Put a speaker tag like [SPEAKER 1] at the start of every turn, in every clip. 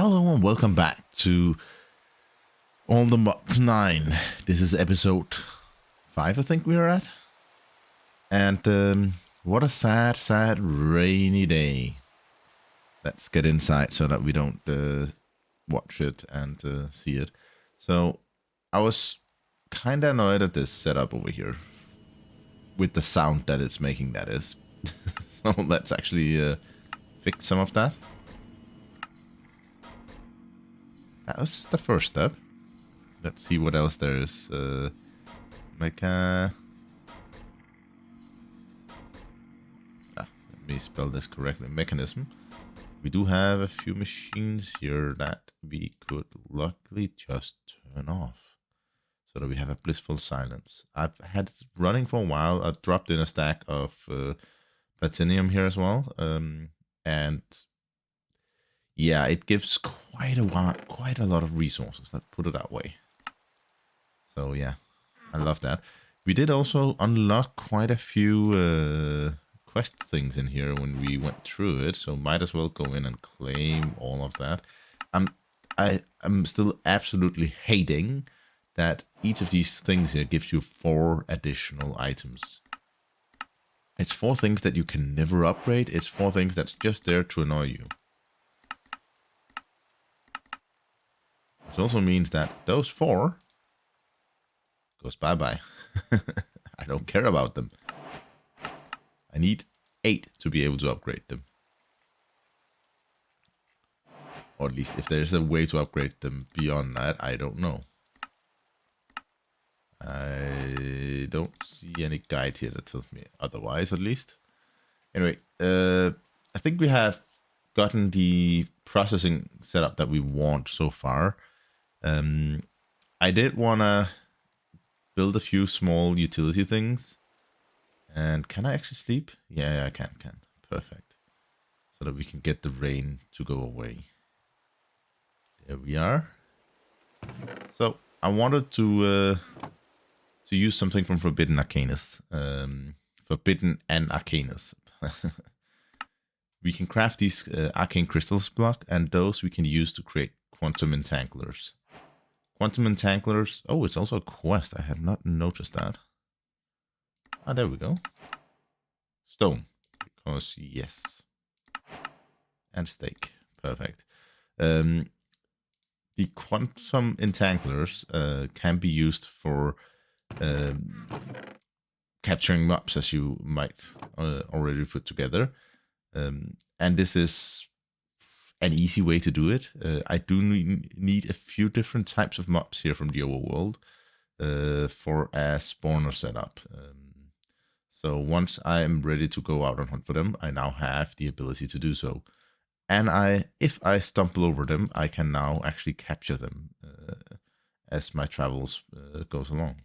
[SPEAKER 1] Hello and welcome back to On the Mods 9. This is episode 5, I think we are at. And what a sad, sad rainy day. Let's get inside so that we don't watch it and see it. So I was kind of annoyed at this setup over here. With the sound that it's making, that is. So let's actually fix some of that. That was the first step. Let's see what else there is. Let me spell this correctly. Mechanism. We do have a few machines here that we could luckily just turn off. So that we have a blissful silence. I've had it running for a while. I dropped in a stack of platinum here as well. And yeah, it gives quite a lot of resources. Let's put it that way. So yeah, I love that. We did also unlock quite a few quest things in here when we went through it. So might as well go in and claim all of that. I'm still absolutely hating that each of these things here gives you 4 additional items. It's 4 things that you can never upgrade. It's 4 things that's just there to annoy you. Which also means that those 4 goes bye-bye. I don't care about them. I need 8 to be able to upgrade them. Or at least if there's a way to upgrade them beyond that, I don't know. I don't see any guide here that tells me otherwise, at least. Anyway, I think we have gotten the processing setup that we want so far. I did want to build a few small utility things. And can I actually sleep? Yeah, I can. Perfect. So that we can get the rain to go away. There we are. So I wanted to use something from Forbidden Arcanus. Forbidden and Arcanus. We can craft these arcane crystals block, and those we can use to create quantum entanglers. Quantum entanglers. Oh, it's also a quest. I have not noticed that. Ah, there we go. Stone. Because yes. And steak. Perfect. The quantum entanglers can be used for capturing mobs, as you might already put together. And this is an easy way to do it. I do need a few different types of mobs here from the overworld for a spawner setup. So once I am ready to go out and hunt for them, I now have the ability to do so. And if I stumble over them, I can now actually capture them as my travels goes along.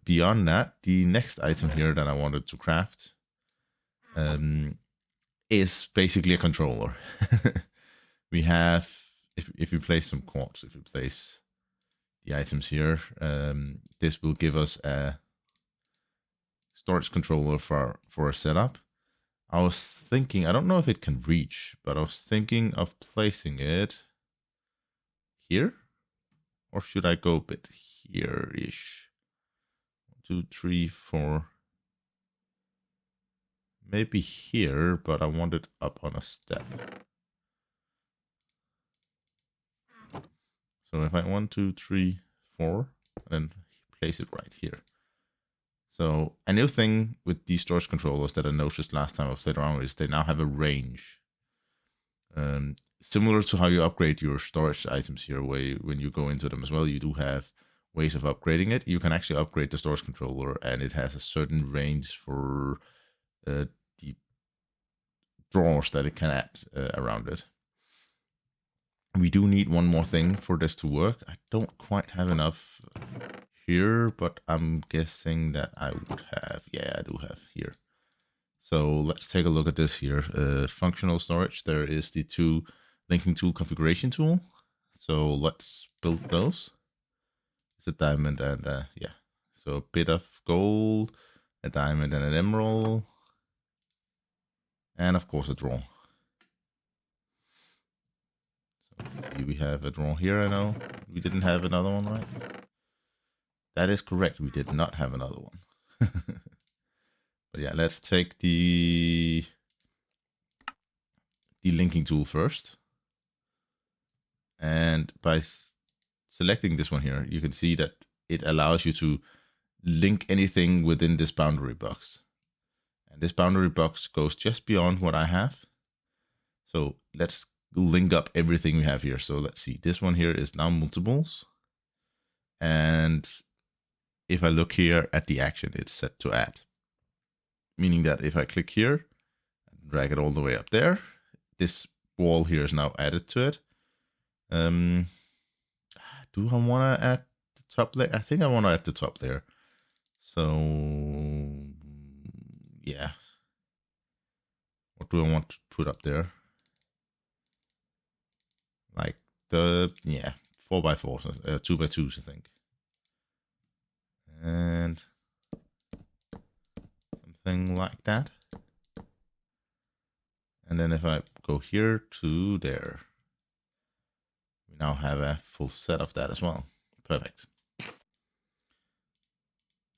[SPEAKER 1] Beyond that, the next item here that I wanted to craft is basically a controller. We have, if you place some quartz, if you place the items here, this will give us a storage controller for a setup. I was thinking, I don't know if it can reach, but I was thinking of placing it here, or should I go a bit here-ish? 1, 2, 3, 4. Maybe here, but I want it up on a step. So if I 1, 2, 3, 4, then place it right here. So a new thing with these storage controllers that I noticed last time I played around is they now have a range. Similar to how you upgrade your storage items here, when you go into them as well, you do have ways of upgrading it. You can actually upgrade the storage controller, and it has a certain range for the drawers that it can add around it. We do need one more thing for this to work. I don't quite have enough here, but I'm guessing that I would have. Yeah, I do have here. So let's take a look at this here. Functional storage. There is the 2 linking tool configuration tool. So let's build those. It's a diamond and yeah. So a bit of gold, a diamond and an emerald, and of course a draw. see, we have a drawer here, I know. We didn't have another one, right? That is correct, we did not have another one. But yeah, let's take the linking tool first. And by selecting this one here, you can see that it allows you to link anything within this boundary box. And this boundary box goes just beyond what I have. So let's link up everything we have here. So let's see, this one here is now multiples. And if I look here at the action, it's set to add. Meaning that if I click here, and drag it all the way up there, this wall here is now added to it. Do I want to add the top layer? I think I want to add the top layer. So yeah. What do I want to put up there? Like the, yeah, 4x4s, 2x2s, I think. And something like that. And then if I go here to there, we now have a full set of that as well. Perfect.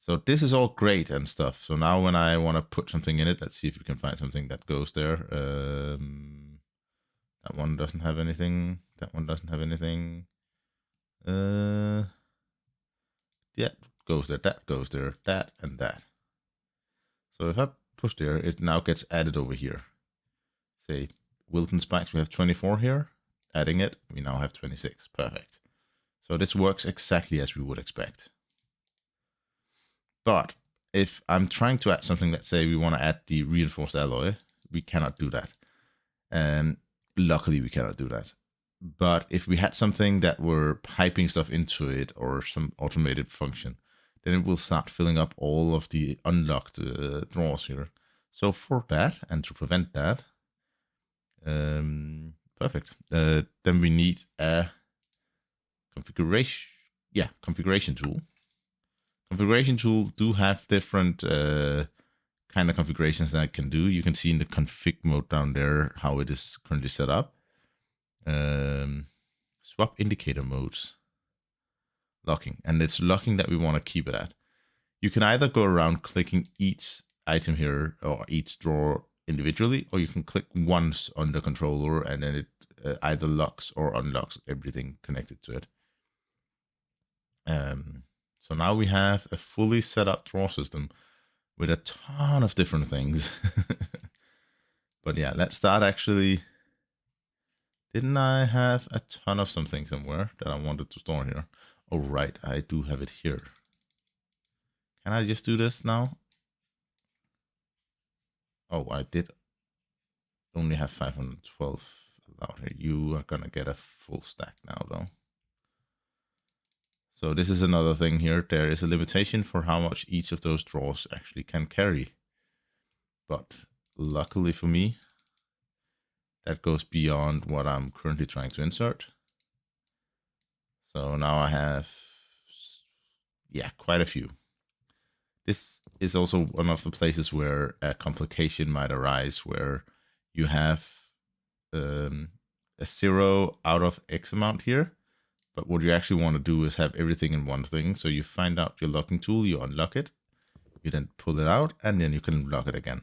[SPEAKER 1] So this is all great and stuff. So now when I want to put something in it, let's see if we can find something that goes there. That one doesn't have anything. That one doesn't have anything. That goes there, that goes there, that and that. So if I push there, it now gets added over here. Say Wilton spikes, we have 24 here. Adding it, we now have 26. Perfect. So this works exactly as we would expect. But if I'm trying to add something, let's say we want to add the reinforced alloy, we cannot do that. And luckily we cannot do that. But if we had something that were piping stuff into it or some automated function, then it will start filling up all of the unlocked drawers here. So for that, and to prevent that, perfect. Then we need a configuration tool. Configuration tool do have different kind of configurations that I can do. You can see in the config mode down there how it is currently set up. Swap indicator modes. Locking, and it's locking that we want to keep it at. You can either go around clicking each item here or each drawer individually, or you can click once on the controller and then it either locks or unlocks everything connected to it. So now we have a fully set up drawer system with a ton of different things. But yeah, let's start actually. Didn't I have a ton of something somewhere that I wanted to store here? Oh, right, I do have it here. Can I just do this now? Oh, I did only have 512 allowed here. You are gonna get a full stack now, though. So this is another thing here. There is a limitation for how much each of those drawers actually can carry. But luckily for me, that goes beyond what I'm currently trying to insert. So now I have, yeah, quite a few. This is also one of the places where a complication might arise, where you have a 0 out of X amount here. But what you actually want to do is have everything in one thing. So you find out your locking tool, you unlock it, you then pull it out, and then you can lock it again.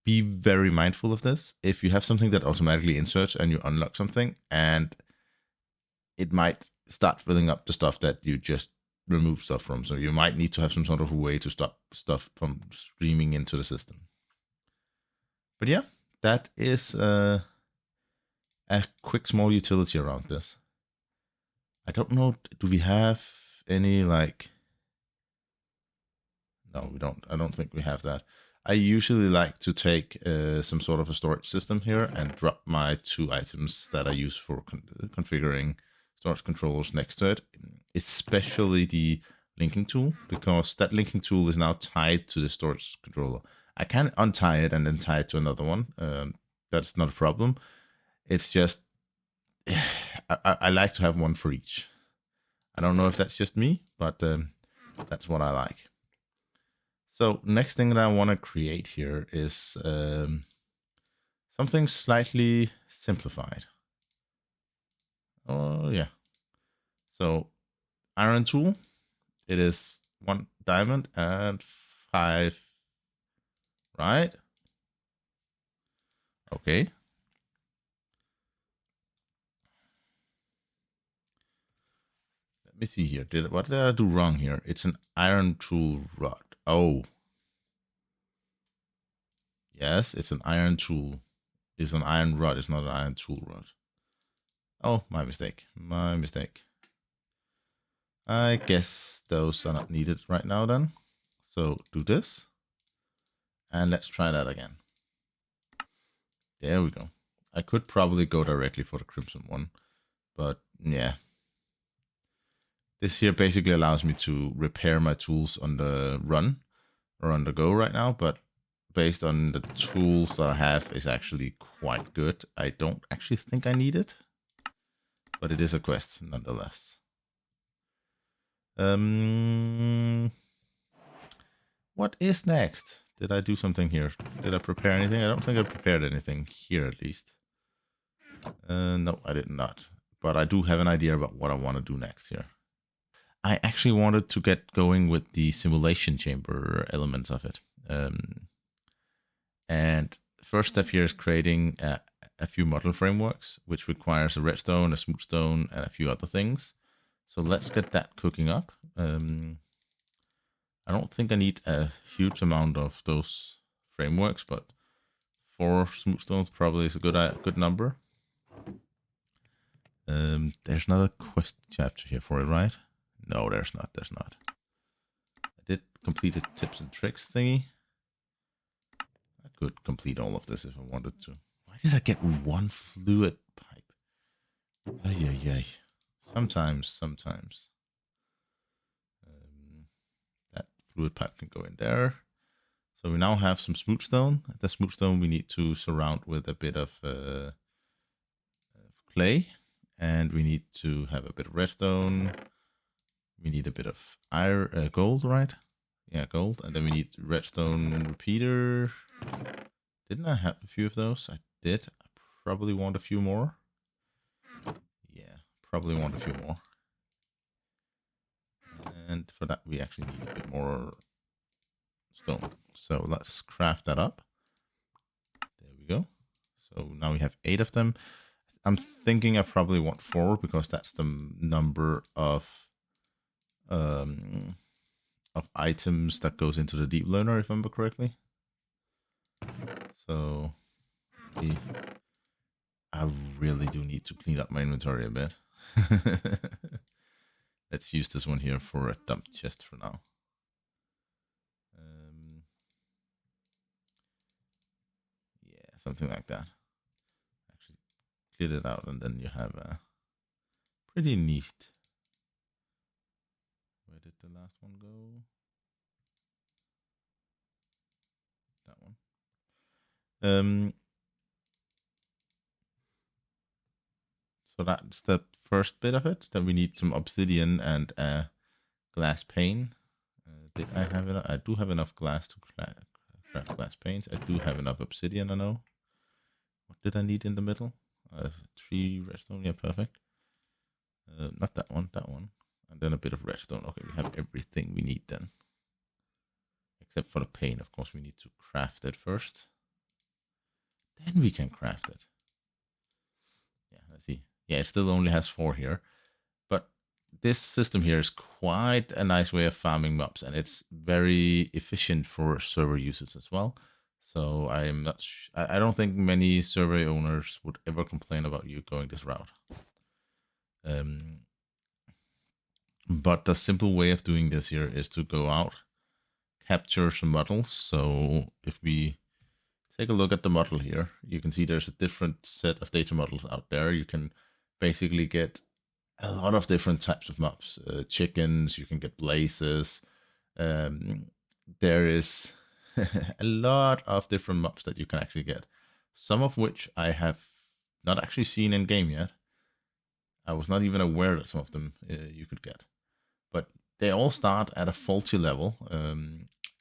[SPEAKER 1] Be very mindful of this. If you have something that automatically inserts and you unlock something, and it might start filling up the stuff that you just remove stuff from. So you might need to have some sort of a way to stop stuff from streaming into the system. But yeah, that is a quick small utility around this. I don't know, do we have any like, no, we don't. I don't think we have that. I usually like to take some sort of a storage system here and drop my 2 items that I use for configuring storage controllers next to it, especially the linking tool, because that linking tool is now tied to the storage controller. I can untie it and then tie it to another one. That's not a problem. It's just, I like to have one for each. I don't know if that's just me, but that's what I like. So next thing that I want to create here is something slightly simplified. Oh, yeah. So, iron tool. It is 1 diamond and 5, right? Okay. Let me see here. What did I do wrong here? It's an iron tool rod. Oh. Yes, it's an iron tool. It's an iron rod. It's not an iron tool rod. Oh, my mistake. My mistake. I guess those are not needed right now then. So do this. And let's try that again. There we go. I could probably go directly for the crimson one. But yeah. This here basically allows me to repair my tools on the run or on the go right now. But based on the tools that I have is actually quite good. I don't actually think I need it. But it is a quest nonetheless. What is next? Did I do something here? Did I prepare anything? I don't think I prepared anything here at least. No, I did not. But I do have an idea about what I want to do next here. I actually wanted to get going with the simulation chamber elements of it. And first step here is creating a few model frameworks, which requires a redstone, a smooth stone, and a few other things. So let's get that cooking up. I don't think I need a huge amount of those frameworks, but 4 smooth stones probably is a good number. There's not a quest chapter here for it, right? No, there's not. There's not. I did complete the tips and tricks thingy. I could complete all of this if I wanted to. Why did I get 1 fluid pipe? Ay, ay, ay. Sometimes. That fluid pipe can go in there. So we now have some smooth stone. The smooth stone we need to surround with a bit of clay. And we need to have a bit of redstone. We need a bit of iron, gold, right? Yeah, gold. And then we need redstone repeater. Didn't I have a few of those? I did. I probably want a few more. Yeah, probably want a few more. And for that, we actually need a bit more stone. So let's craft that up. There we go. So now we have 8 of them. I'm thinking I probably want 4 because that's the number of items that goes into the deep learner, if I remember correctly. So I really do need to clean up my inventory a bit. Let's use this one here for a dump chest for now. Yeah, something like that. Actually, clear it out, and then you have a pretty neat. Where did the last one go? That one. So that's the first bit of it. Then we need some obsidian and a glass pane. Did I have enough? I do have enough glass to craft glass panes. I do have enough obsidian, I know. What did I need in the middle? 3 redstone, yeah, perfect. Not that one, that one. And then a bit of redstone. Okay, we have everything we need then. Except for the pane, of course, we need to craft it first. Then we can craft it. Yeah, let's see. Yeah, it still only has 4 here. But this system here is quite a nice way of farming mobs, and it's very efficient for server users as well. So I'm not. I don't think many server owners would ever complain about you going this route. But the simple way of doing this here is to go out, capture some models. So if we take a look at the model here, you can see there's a different set of data models out there. You can basically get a lot of different types of mobs. Chickens, you can get blazes. There is a lot of different mobs that you can actually get. Some of which I have not actually seen in game yet. I was not even aware that some of them you could get. But they all start at a faulty level.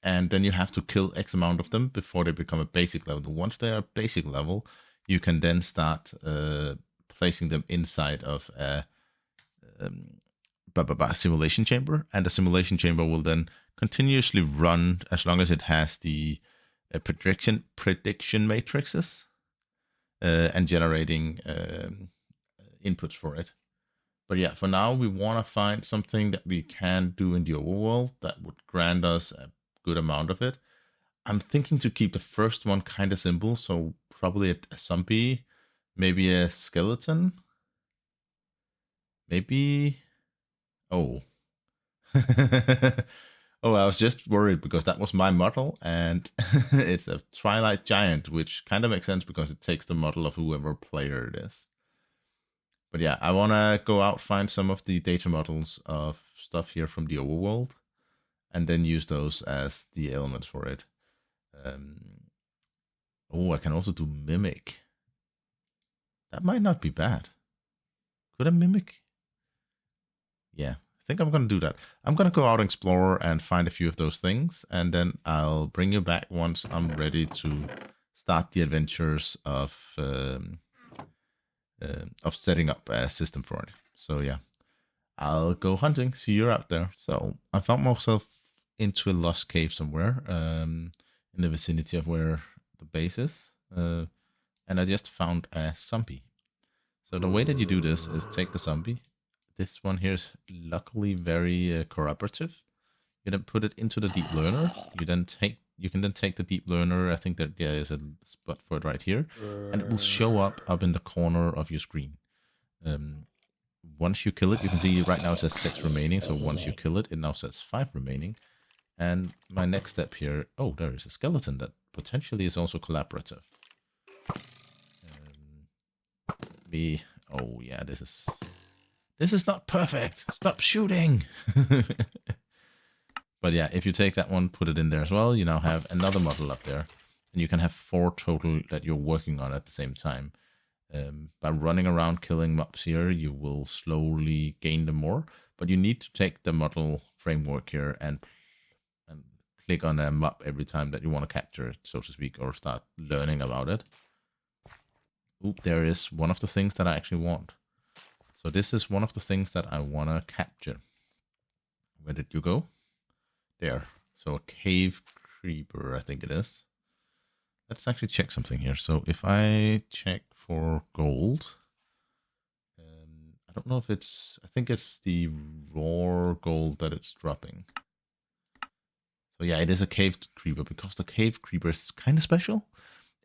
[SPEAKER 1] And then you have to kill X amount of them before they become a basic level. Once they are basic level, you can then start placing them inside of a simulation chamber, and the simulation chamber will then continuously run as long as it has the prediction matrices and generating inputs for it. But yeah, for now we want to find something that we can do in the overworld that would grant us a good amount of it. I'm thinking to keep the first one kind of simple, so probably a zombie, maybe a skeleton, maybe. Oh. Oh, I was just worried because that was my model, and it's a Twilight Giant, which kind of makes sense because it takes the model of whoever player it is. But yeah, I want to go out, find some of the data models of stuff here from the overworld, and then use those as the elements for it. Oh, I can also do mimic. That might not be bad. Could I mimic? Yeah, I think I'm going to do that. I'm going to go out and explore and find a few of those things, and then I'll bring you back once I'm ready to start the adventures of setting up a system for it. So yeah, I'll go hunting. See you out there. So I found myself into a lost cave somewhere in the vicinity of where the base is, and I just found a zombie. So the way that you do this is take the zombie. This one here is luckily very cooperative. You then put it into the deep learner. You can then take the deep learner. I think that there is a spot for it right here, and it will show up in the corner of your screen. Once you kill it, you can see right now it says 6 remaining. So once you kill it, it now says 5 remaining. And my next step here, oh, there is a skeleton that potentially is also collaborative. Oh yeah, this is not perfect. Stop shooting. But yeah, if you take that one, put it in there as well, you now have another model up there, and you can have 4 total that you're working on at the same time. By running around killing mobs here, you will slowly gain them more, but you need to take the model framework here and click on a mob every time that you want to capture it, so to speak, or start learning about it. Oop, there is one of the things that I actually want. So this is one of the things that I want to capture. Where did you go? There. So a cave creeper, I think it is. Let's actually check something here. So if I check for gold, I don't know if I think it's the raw gold that it's dropping. So yeah, it is a cave creeper because the cave creeper is kind of special.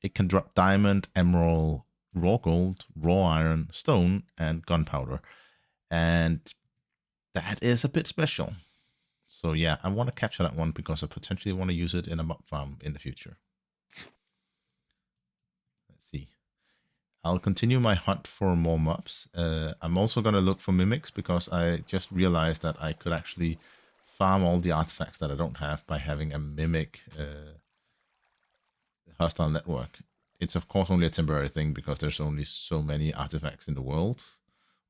[SPEAKER 1] It can drop diamond, emerald, raw gold, raw iron, stone, and gunpowder. And that is a bit special. So yeah, I want to capture that one because I potentially want to use it in a mob farm in the future. Let's see. I'll continue my hunt for more mobs. I'm also going to look for mimics because I just realized that I could actually farm all the artifacts that I don't have by having a mimic hostile network. It's of course only a temporary thing because there's only so many artifacts in the world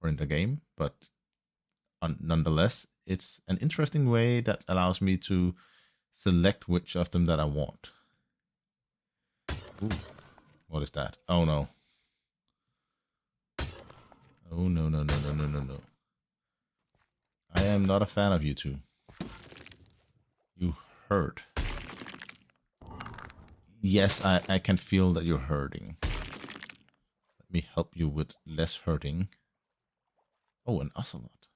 [SPEAKER 1] or in the game, but nonetheless, it's an interesting way that allows me to select which of them that I want. Ooh, what is that? Oh no. Oh no, no, no, no, no, no, no. I am not a fan of you two. You hurt. Yes, I can feel that you're hurting. Let me help you with less hurting. Oh, an ocelot.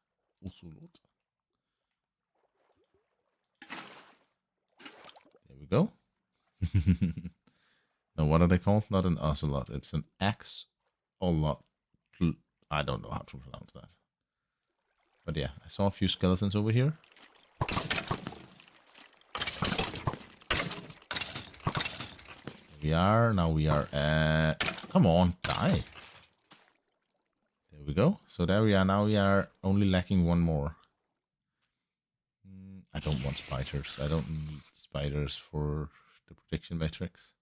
[SPEAKER 1] Ocelot. There we go. Now, what are they called? Not an ocelot. It's an axolot. I don't know how to pronounce that. But yeah, I saw a few skeletons over here. Now we are at... Come on, die. There we go. So there we are. Now we are only lacking one more. I don't want spiders. I don't need spiders for the prediction metrics.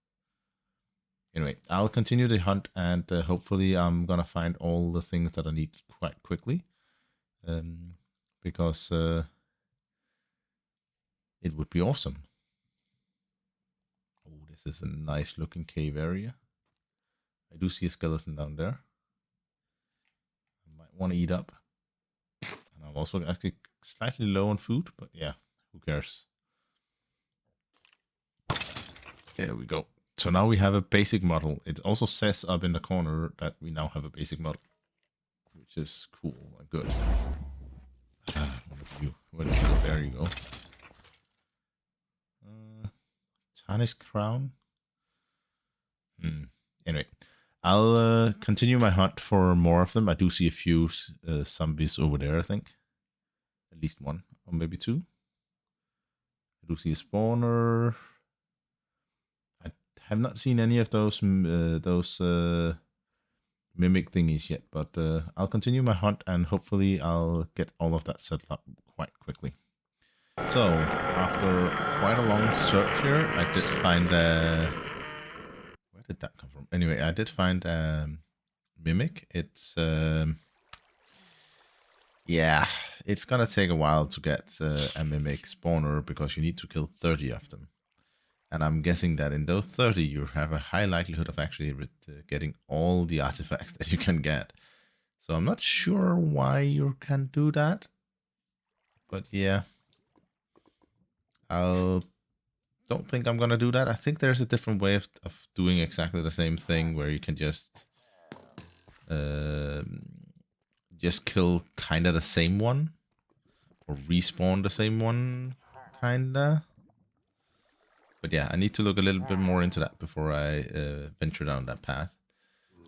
[SPEAKER 1] Anyway, I'll continue the hunt and hopefully I'm going to find all the things that I need quite quickly. Because it would be awesome. Oh, this is a nice looking cave area. I do see a skeleton down there. want to eat up. And I'm also actually slightly low on food, but yeah, who cares? There we go. So now we have a basic model. It also says up in the corner that we now have a basic model, which is cool and good. One of you. Well, there you go. Tarnished crown. Anyway, I'll continue my hunt for more of them. I do see a few zombies over there, I think. At least one, or maybe two. I do see a spawner. I have not seen any of those mimic thingies yet, but I'll continue my hunt and hopefully I'll get all of that set up quite quickly. So, after quite a long search here, I did find where did that come from? Anyway, I did find mimic. It's yeah, it's gonna take a while to get a mimic spawner because you need to kill 30 of them. And I'm guessing that in those 30, you have a high likelihood of actually getting all the artifacts that you can get. So I'm not sure why you can do that. But yeah. Don't think I'm going to do that. I think there's a different way of doing exactly the same thing where you can just kill kind of the same one. Or respawn the same one, kinda. But yeah, I need to look a little bit more into that before I venture down that path.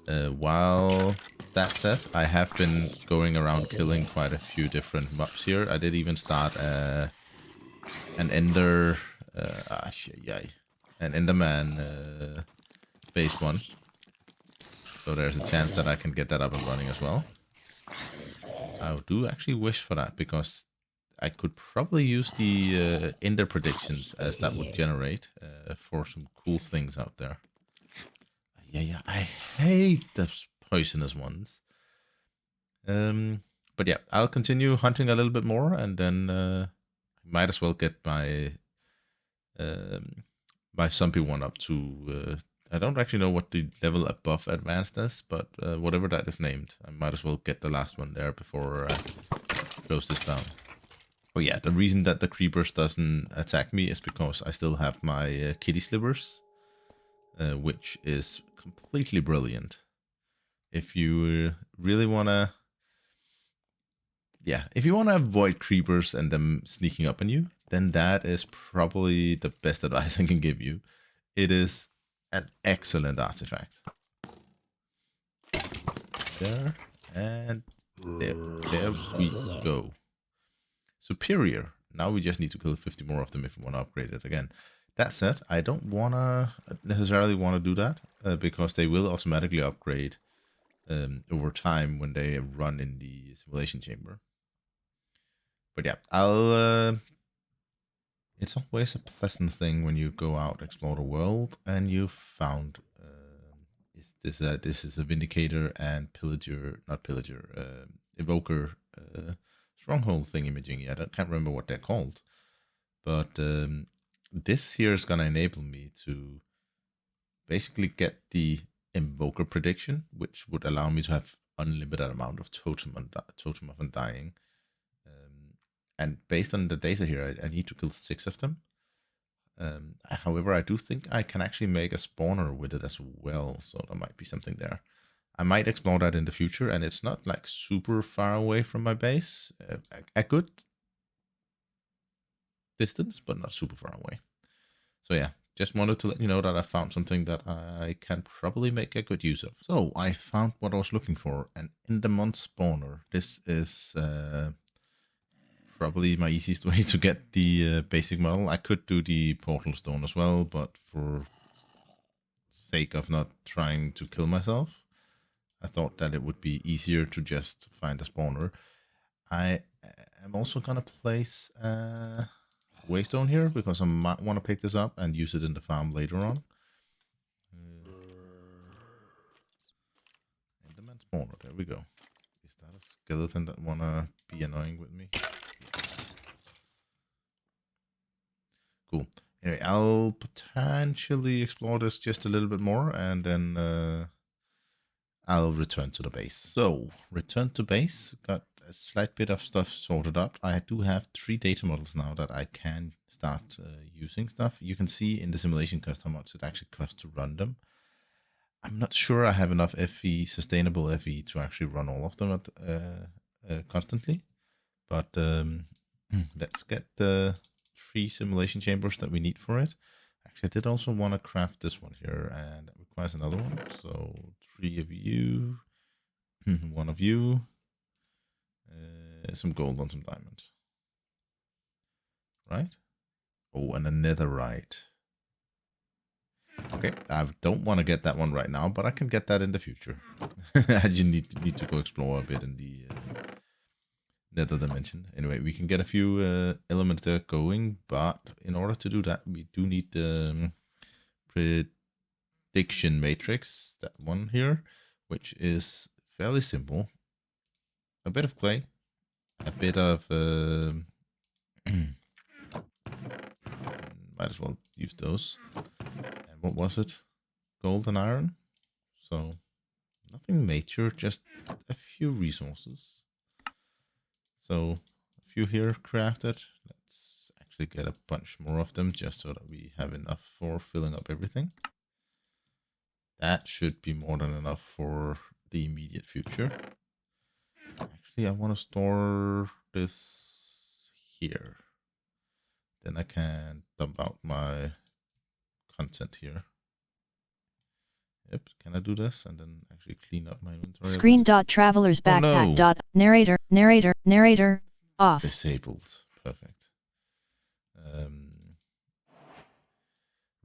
[SPEAKER 1] While that said, I have been going around killing quite a few different mobs here. I did even start an ender, an enderman phase 1. So there's a chance that I can get that up and running as well. I do actually wish for that because I could probably use the ender predictions as that would generate for some cool things out there. Yeah, I hate the poisonous ones. But yeah, I'll continue hunting a little bit more, and then I might as well get my my zombie one up to. I don't actually know what the level above advanced is, but whatever that is named, I might as well get the last one there before I close this down. Oh yeah, the reason that the creepers doesn't attack me is because I still have my kitty slivers, which is completely brilliant. If you really wanna, if you wanna avoid creepers and them sneaking up on you, then that is probably the best advice I can give you. It is an excellent artifact. There and there we go. Superior. Now we just need to kill 50 more of them if we want to upgrade it again. That said, I don't necessarily want to do that because they will automatically upgrade over time when they run in the simulation chamber. But yeah, it's always a pleasant thing when you go out, explore the world, and you found this is a Vindicator and Pillager, not Pillager, Evoker stronghold thingy-majingy. I can't remember what they're called. But this here is going to enable me to basically get the Invoker prediction, which would allow me to have unlimited amount of Totem of Undying. And based on the data here, I need to kill 6 of them. However, I do think I can actually make a spawner with it as well, so there might be something there. I might explore that in the future, and it's not like super far away from my base. A good distance, but not super far away. So yeah, just wanted to let you know that I found something that I can probably make a good use of. So I found what I was looking for, an Endermont spawner. This is probably my easiest way to get the basic model. I could do the portal stone as well, but for sake of not trying to kill myself, I thought that it would be easier to just find a spawner. I am also gonna place waystone here because I might want to pick this up and use it in the farm later on. Enderman spawner, there we go. Is that a skeleton that wanna be annoying with me? Cool. Anyway, I'll potentially explore this just a little bit more, and then I'll return to the base. So, return to base, got a slight bit of stuff sorted up. I do have 3 data models now that I can start using stuff. You can see in the simulation cost how much it actually costs to run them. I'm not sure I have enough FE, sustainable FE, to actually run all of them at, constantly. But let's get the 3 simulation chambers that we need for it. Actually, I did also want to craft this one here, and that requires another one. So 3 of you, 1 of you, some gold on some diamond. Right? Oh, and a netherite. Okay, I don't want to get that one right now, but I can get that in the future. I just need to go explore a bit in the nether dimension. Anyway, we can get a few elements there going, but in order to do that, we do need the prediction matrix, that one here, which is fairly simple. A bit of clay, a bit of might as well use those. And what was it? Gold and iron. So nothing major, just a few resources. So a few here crafted. Let's actually get a bunch more of them just so that we have enough for filling up everything. That should be more than enough for the immediate future. Actually, I want to store this here. Then I can dump out my content here. Yep, can I do this and then actually clean up my inventory?
[SPEAKER 2] Screen.travelers backpack. Narrator off.
[SPEAKER 1] Disabled. Perfect.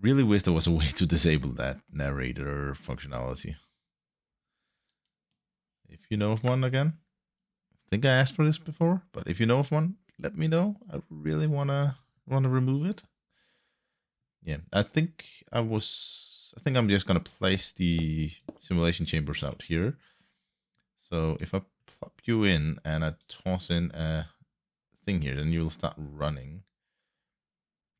[SPEAKER 1] Really wish there was a way to disable that narrator functionality. If you know of one again, I think I asked for this before, but if you know of one, let me know. I really wanna remove it. Yeah, I think I'm just gonna place the simulation chambers out here. So if I plop you in and I toss in a thing here, then you'll start running.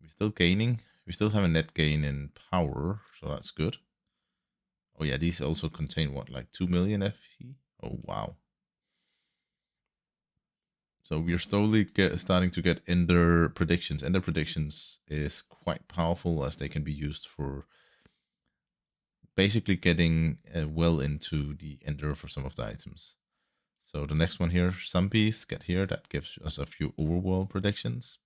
[SPEAKER 1] We're still gaining. We still have a net gain in power, so that's good. Oh yeah, these also contain what, like 2 million FE? Oh wow. So we're slowly starting to get Ender predictions. Ender predictions is quite powerful as they can be used for basically getting well into the Ender for some of the items. So the next one here, zombies, get here. That gives us a few overworld predictions.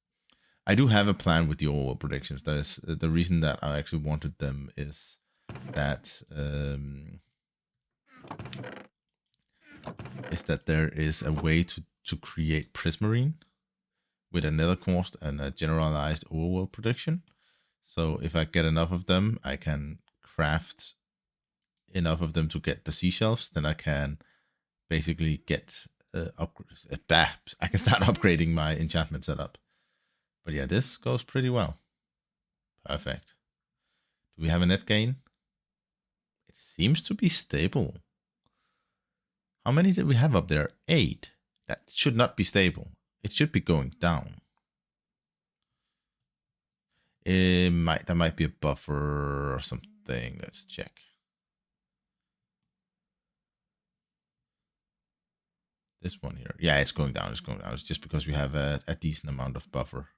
[SPEAKER 1] I do have a plan with the overworld predictions. That is the reason that I actually wanted them is that there is a way to create prismarine with a nether cost and a generalized overworld prediction. So if I get enough of them, I can craft enough of them to get the seashells. Then I can basically get upgrades. I can start upgrading my enchantment setup. But yeah, this goes pretty well. Perfect. Do we have a net gain? It seems to be stable. How many did we have up there? 8. That should not be stable. It should be going down. There might be a buffer or something. Let's check. This one here. Yeah, it's going down. It's going down. It's just because we have a decent amount of buffer.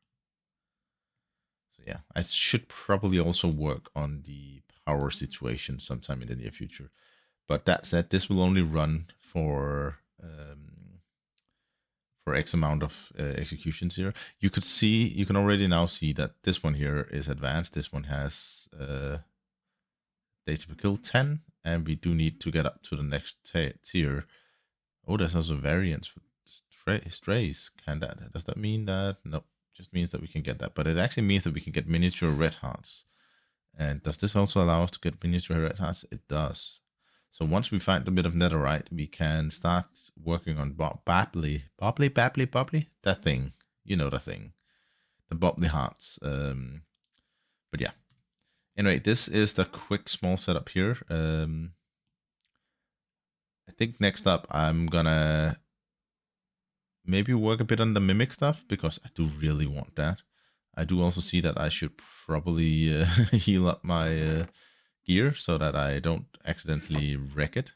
[SPEAKER 1] So yeah, I should probably also work on the power situation sometime in the near future. But that said, this will only run for X amount of executions here. You can already now see that this one here is advanced. This one has data per kill 10, and we do need to get up to the next tier. Oh, there's also variants for strays. Does that mean that? No, just means that we can get that. But it actually means that we can get miniature red hearts. And does this also allow us to get miniature red hearts? It does. So once we find a bit of netherite, we can start working on bobbly, that thing. You know the thing. The bobbly hearts. But yeah. Anyway, this is the quick small setup here. I think next up I'm gonna maybe work a bit on the mimic stuff because I do really want that. I do also see that I should probably heal up my gear so that I don't accidentally wreck it.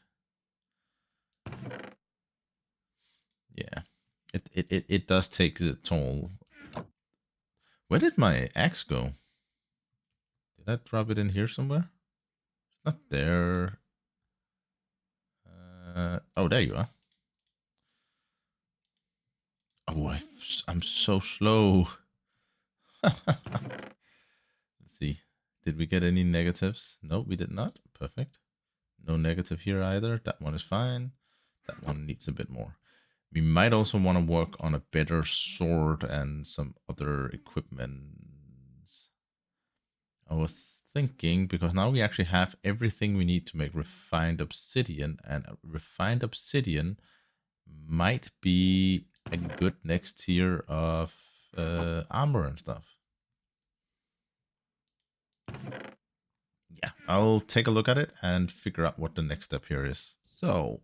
[SPEAKER 1] Yeah, it does take a toll. Where did my axe go? Did I drop it in here somewhere? It's not there. Oh, there you are. Oh, I'm so slow. Let's see. Did we get any negatives? No, we did not. Perfect. No negative here either. That one is fine. That one needs a bit more. We might also want to work on a better sword and some other equipment. I was thinking, because now we actually have everything we need to make refined obsidian, and refined obsidian might be a good next tier of armor and stuff. Yeah, I'll take a look at it and figure out what the next step here is. So,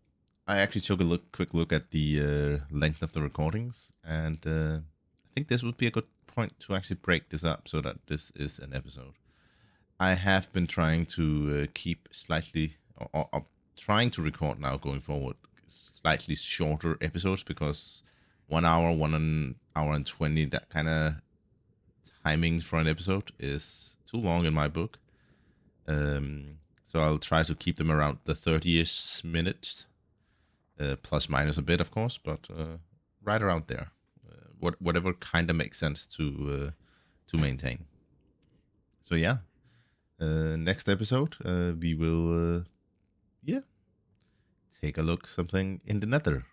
[SPEAKER 1] I actually took a quick look at the length of the recordings, and I think this would be a good point to actually break this up so that this is an episode. I have been trying to keep slightly, or trying to record now going forward, slightly shorter episodes, because 1 hour, 1 hour and 20, that kind of timing for an episode is too long in my book. So I'll try to keep them around the 30-ish minutes, plus minus a bit, of course, but right around there. Whatever kind of makes sense to maintain. So yeah, next episode we will take a look something in the nether.